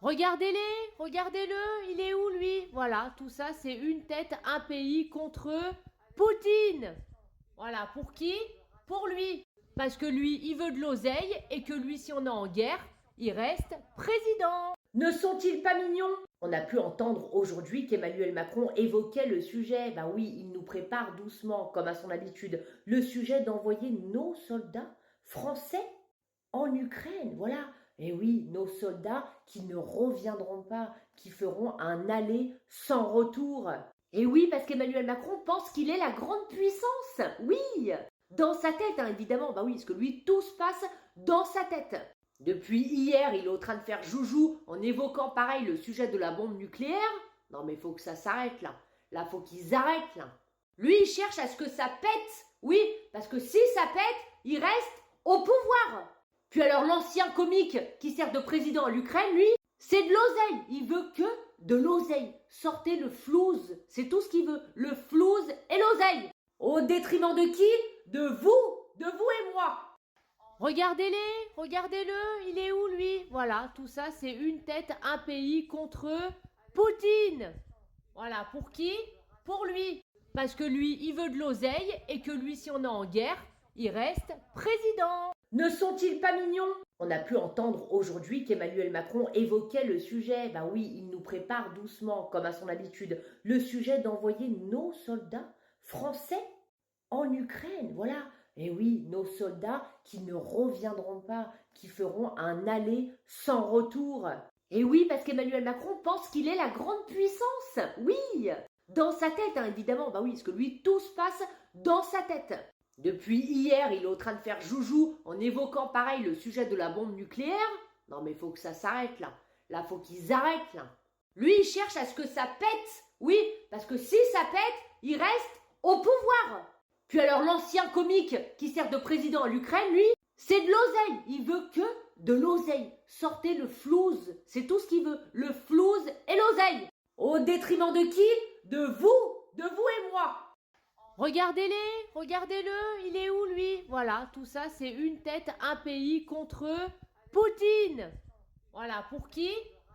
Regardez-les, regardez-le, il est où lui? Voilà, tout ça c'est une tête, un pays contre Poutine. Voilà, pour qui? Pour lui. Parce que lui, il veut de l'oseille et que lui, si on est en guerre, il reste président. Ne sont-ils pas mignons? On a pu entendre aujourd'hui qu'Emmanuel Macron évoquait le sujet, ben oui, il nous prépare doucement, comme à son habitude, le sujet d'envoyer nos soldats français en Ukraine, voilà. Et oui, nos soldats qui ne reviendront pas, qui feront un aller sans retour. Et oui, parce qu'Emmanuel Macron pense qu'il est la grande puissance. Oui, dans sa tête, hein, évidemment. Bah oui, parce que lui, tout se passe dans sa tête. Depuis hier, il est en train de faire joujou en évoquant pareil le sujet de la bombe nucléaire. Non mais il faut que ça s'arrête là. Là, faut qu'ils arrêtent là. Lui, il cherche à ce que ça pète. Oui, parce que si ça pète, il reste au pouvoir. Puis alors l'ancien comique qui sert de président à l'Ukraine, lui, c'est de l'oseille. Il veut que de l'oseille. Sortez le flouze. C'est tout ce qu'il veut. Le flouze et l'oseille. Au détriment de qui? De vous et moi. Regardez-les, regardez-le, il est où lui? Voilà, tout ça c'est une tête, un pays contre Poutine. Voilà, pour qui? Pour lui. Parce que lui, il veut de l'oseille et que lui, si on est en guerre, il reste président. Ne sont-ils pas mignons? On a pu entendre aujourd'hui qu'Emmanuel Macron évoquait le sujet, ben oui, il nous prépare doucement, comme à son habitude, le sujet d'envoyer nos soldats français en Ukraine, voilà. Et oui, nos soldats qui ne reviendront pas, qui feront un aller sans retour. Et oui, parce qu'Emmanuel Macron pense qu'il est la grande puissance. Oui, dans sa tête, hein, évidemment. Bah oui, parce que lui, tout se passe dans sa tête. Depuis hier, il est en train de faire joujou en évoquant pareil le sujet de la bombe nucléaire. Non mais il faut que ça s'arrête là. Là, faut qu'ils arrêtent là. Lui, il cherche à ce que ça pète. Oui, parce que si ça pète, il reste au pouvoir. Puis alors l'ancien comique qui sert de président à l'Ukraine, lui, c'est de l'oseille. Il veut que de l'oseille. Sortez le flouze. C'est tout ce qu'il veut. Le flouze et l'oseille. Au détriment de qui? De vous et moi. Regardez-les, regardez-le, il est où lui? Voilà, tout ça c'est une tête, un pays contre Poutine. Voilà, pour qui?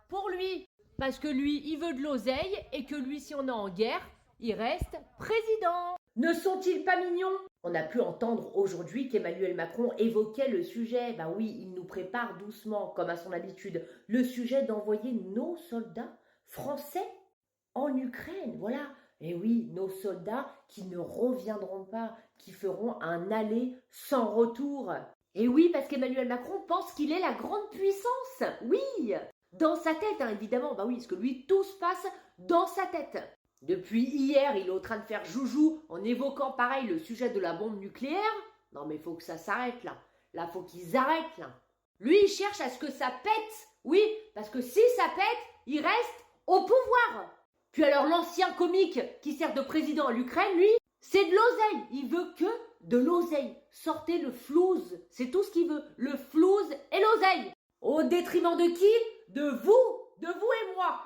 Pour lui. Parce que lui, il veut de l'oseille et que lui, si on est en guerre, il reste président. Ne sont-ils pas mignons? On a pu entendre aujourd'hui qu'Emmanuel Macron évoquait le sujet, ben oui, il nous prépare doucement, comme à son habitude, le sujet d'envoyer nos soldats français en Ukraine, voilà. Et oui, nos soldats qui ne reviendront pas, qui feront un aller sans retour. Et oui, parce qu'Emmanuel Macron pense qu'il est la grande puissance. Oui, dans sa tête, hein, évidemment. Bah oui, parce que lui, tout se passe dans sa tête. Depuis hier, il est en train de faire joujou en évoquant pareil le sujet de la bombe nucléaire. Non mais il faut que ça s'arrête là. Là, faut qu'ils arrêtent là. Lui, il cherche à ce que ça pète. Oui, parce que si ça pète, il reste au pouvoir. Puis alors l'ancien comique qui sert de président à l'Ukraine, lui, c'est de l'oseille. Il veut que de l'oseille. Sortez le flouze. C'est tout ce qu'il veut. Le flouze et l'oseille. Au détriment de qui? De vous et moi.